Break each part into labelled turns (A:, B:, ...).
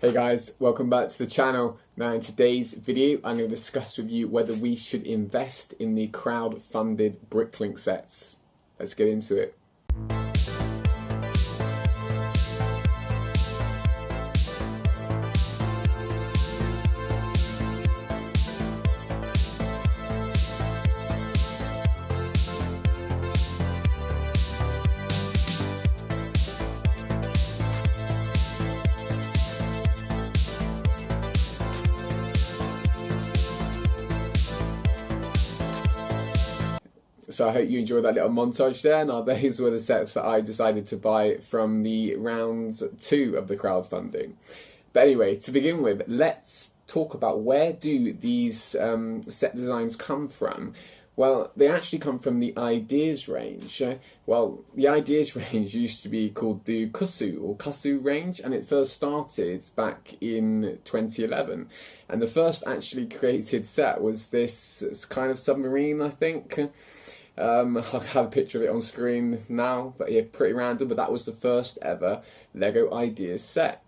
A: Hey guys, welcome back to the channel. Now in today's video I'm going to discuss with you whether we should invest in the crowd-funded Bricklink sets. Let's get into it. So I hope you enjoyed that little montage there. Now those were the sets that I decided to buy from the round 2 of the crowdfunding. But anyway, to begin with, let's talk about where do these set designs come from. Well, they actually come from the ideas range. Well, the ideas range used to be called the Kusu range, and it first started back in 2011. And the first actually created set was this kind of submarine, I think. I have a picture of it on screen now, but yeah, pretty random, but that was the first ever LEGO Ideas set.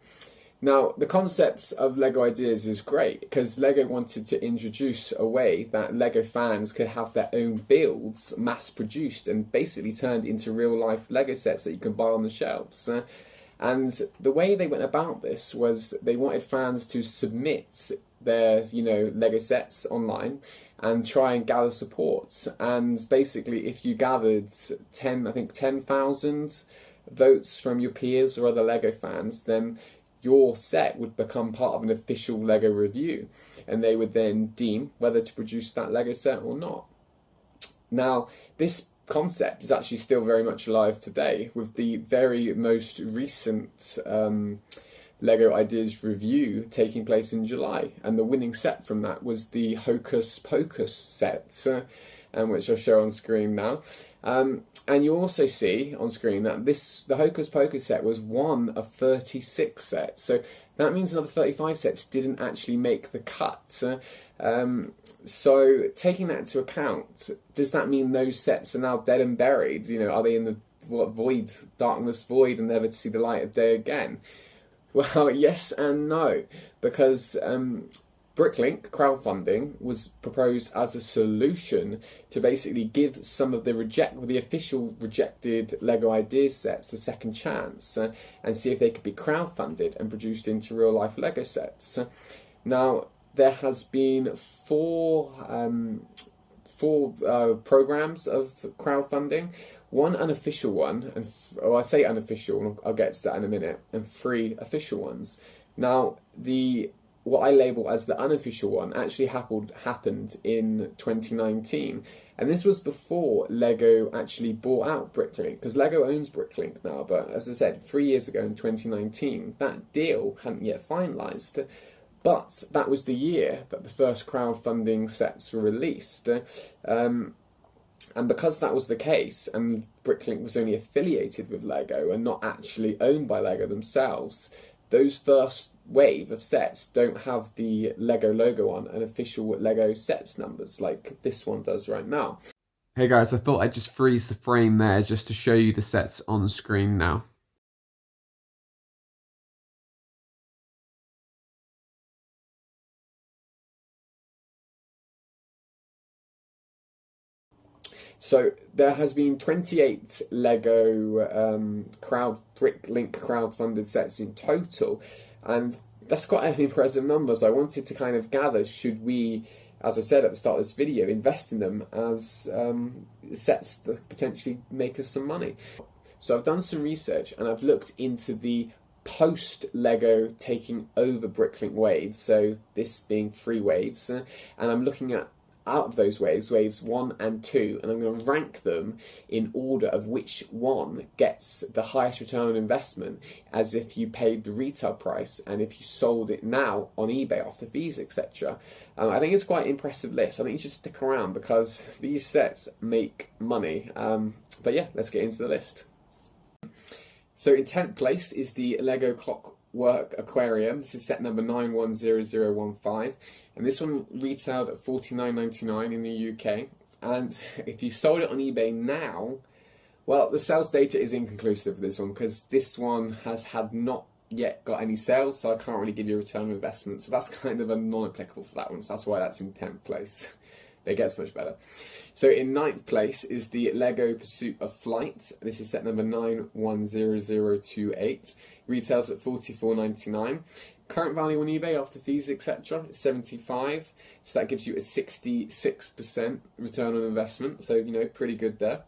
A: Now, the concept of LEGO Ideas is great because LEGO wanted to introduce a way that LEGO fans could have their own builds mass-produced and basically turned into real-life LEGO sets that you can buy on the shelves. And the way they went about this was they wanted fans to submit their, LEGO sets online and try and gather support. And basically, if you gathered 10,000 votes from your peers or other LEGO fans, then your set would become part of an official LEGO review, and they would then deem whether to produce that LEGO set or not. Now, this concept is actually still very much alive today, with the very most recent LEGO Ideas review taking place in July, and the winning set from that was the Hocus Pocus set, which I'll show on screen now. And you also see on screen that the Hocus Pocus set was one of 36 sets, so that means another 35 sets didn't actually make the cut. So taking that into account, does that mean those sets are now dead and buried? Are they in the darkness void and never to see the light of day again? Well, yes and no, because Bricklink Crowdfunding was proposed as a solution to basically give some of the official rejected LEGO Ideas sets a second chance and see if they could be crowdfunded and produced into real-life LEGO sets. Now, there has been four programs of crowdfunding. One unofficial one, and I say unofficial, I'll get to that in a minute, and 3 official ones. Now, what I label as the unofficial one actually happened in 2019, and this was before LEGO actually bought out Bricklink, because LEGO owns Bricklink now, but as I said, 3 years ago in 2019, that deal hadn't yet finalised. But that was the year that the first crowdfunding sets were released. And because that was the case, and Bricklink was only affiliated with LEGO and not actually owned by LEGO themselves, those first wave of sets don't have the LEGO logo on and official LEGO sets numbers like this one does right now. Hey guys, I thought I'd just freeze the frame there just to show you the sets on screen now. So there has been 28 LEGO Bricklink crowdfunded sets in total, and that's quite an impressive number. So I wanted to kind of gather, should we, as I said at the start of this video, invest in them as sets that potentially make us some money? So I've done some research and I've looked into the post-LEGO taking over Bricklink waves, so this being 3 waves, and I'm looking at out of those waves 1 and 2, and I'm going to rank them in order of which one gets the highest return on investment, as if you paid the retail price and if you sold it now on eBay after fees, etc. I think it's quite an impressive list. I think you should stick around because these sets make money. But yeah, let's get into the list. So in 10th place is the LEGO Clockwork Aquarium. This is set number 910015, and this one retailed at $49.99 in the UK. And if you sold it on eBay now, well, the sales data is inconclusive for this one because this one has had not yet got any sales, so I can't really give you a return on investment. So that's kind of a non-applicable for that one. So that's why that's in 10th place. But it gets much better. So in 9th place is the Lego Pursuit of Flight. This is set number 910028. Retails at $44.99. Current value on eBay after fees, etc. is $75. So that gives you a 66% return on investment. So, pretty good there.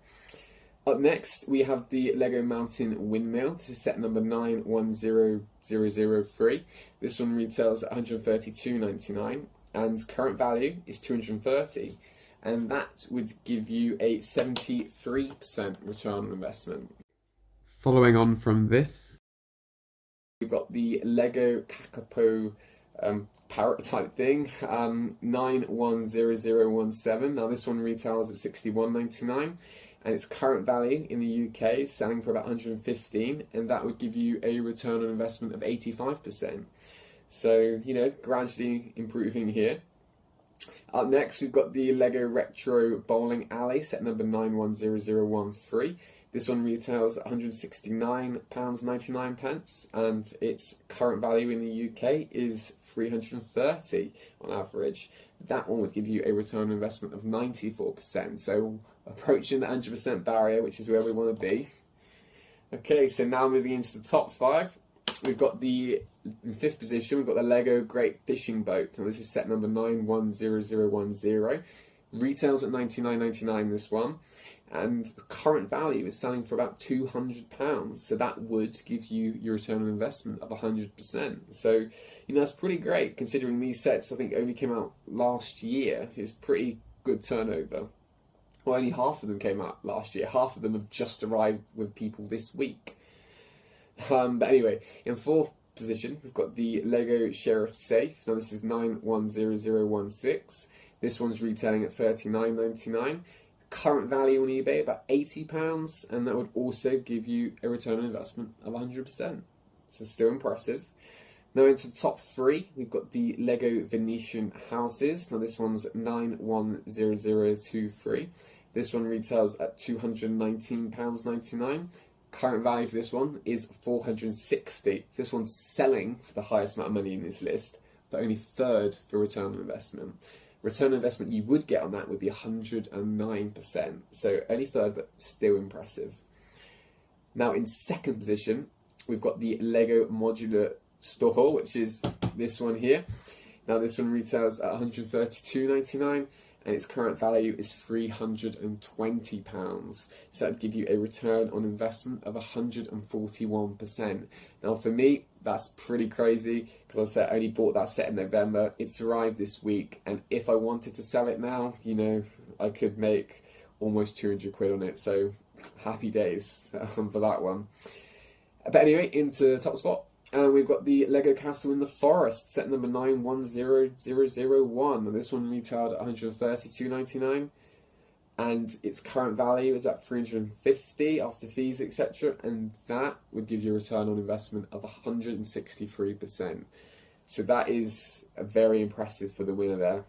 A: Up next, we have the Lego Mountain Windmill. This is set number 910003. This one retails at $132.99. And current value is $230. And that would give you a 73% return on investment. Following on from this, we've got the Lego Kakapo parrot type thing, 910017. Now this one retails at $61.99, and its current value in the UK is selling for about $115, and that would give you a return on investment of 85%. So, gradually improving here. Up next, we've got the Lego Retro Bowling Alley, set number 910013. This one retails at £169.99, and its current value in the UK is $330 on average. That one would give you a return on investment of 94%, so approaching the 100% barrier, which is where we want to be. Okay, so now moving into the top 5. We've got in 5th position, we've got the Lego Great Fishing Boat. And this is set number 910010. Retails at $99.99 this one. And the current value is selling for about £200. So that would give you your return on investment of 100%. So, that's pretty great considering these sets, I think, only came out last year. So it's pretty good turnover. Well, only half of them came out last year. Half of them have just arrived with people this week. But anyway, in 4th position, we've got the Lego Sheriff Safe. Now this is 910016. This one's retailing at $39.99. Current value on eBay about £80, and that would also give you a return on investment of 100%. So still impressive. Now into the top 3, we've got the Lego Venetian Houses. Now this one's 910023. This one retails at £219.99. Current value for this one is $460. So this one's selling for the highest amount of money in this list, but only 3rd for return on investment. Return on investment you would get on that would be 109%. So only 3rd, but still impressive. Now in 2nd position, we've got the Lego Modular Stucco, which is this one here. Now this one retails at $132.99. And its current value is £320. So that would give you a return on investment of 141%. Now for me, that's pretty crazy because I said I only bought that set in November. It's arrived this week, and if I wanted to sell it now, I could make almost 200 quid on it. So happy days for that one. But anyway, into the top spot. We've got the Lego Castle in the Forest, set number 910001. And this one retailed at $132.99. And its current value is at $350 after fees, etc. And that would give you a return on investment of 163%. So that is very impressive for the winner there.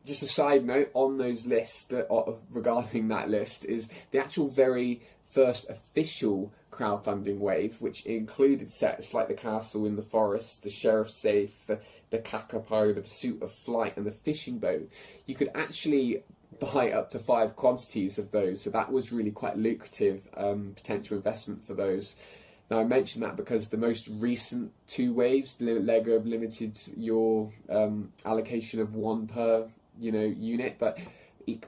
A: Just a side note on those lists, regarding that list, is the actual very first official crowdfunding wave, which included sets like the Castle in the Forest, the Sheriff Safe, the Kakapo, the Pursuit of Flight, and the Fishing Boat. You could actually buy up to 5 quantities of those, so that was really quite lucrative potential investment for those. Now I mention that because the most recent 2 waves, Lego have limited your allocation of 1 per unit, but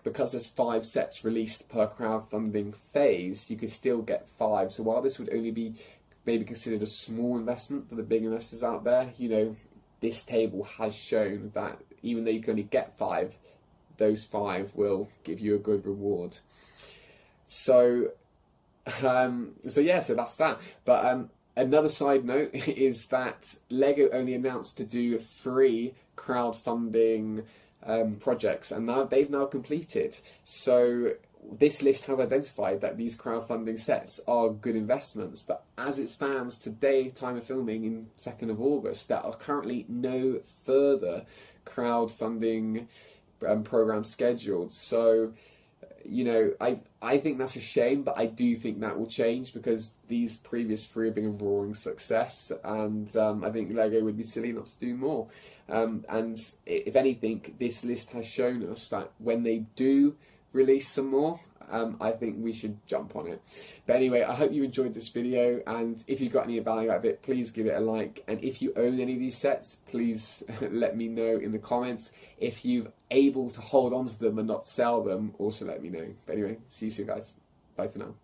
A: because there's 5 sets released per crowdfunding phase, you could still get 5. So while this would only be maybe considered a small investment for the big investors out there, this table has shown that even though you can only get 5, those 5 will give you a good reward. So that's that. But another side note is that Lego only announced to do 3 crowdfunding projects, and now they've completed. So this list has identified that these crowdfunding sets are good investments, but as it stands today, time of filming in 2nd of August, there are currently no further crowdfunding programs scheduled. So you know, I think that's a shame, but I do think that will change because these previous three have been a roaring success, and I think Lego would be silly not to do more. And if anything, this list has shown us that when they do release some more, I think we should jump on it. But anyway, I hope you enjoyed this video, and if you got any value out of it, please give it a like. And if you own any of these sets, please let me know in the comments. If you're able to hold on to them and not sell them, also let me know. But anyway, see you soon, guys. Bye for now.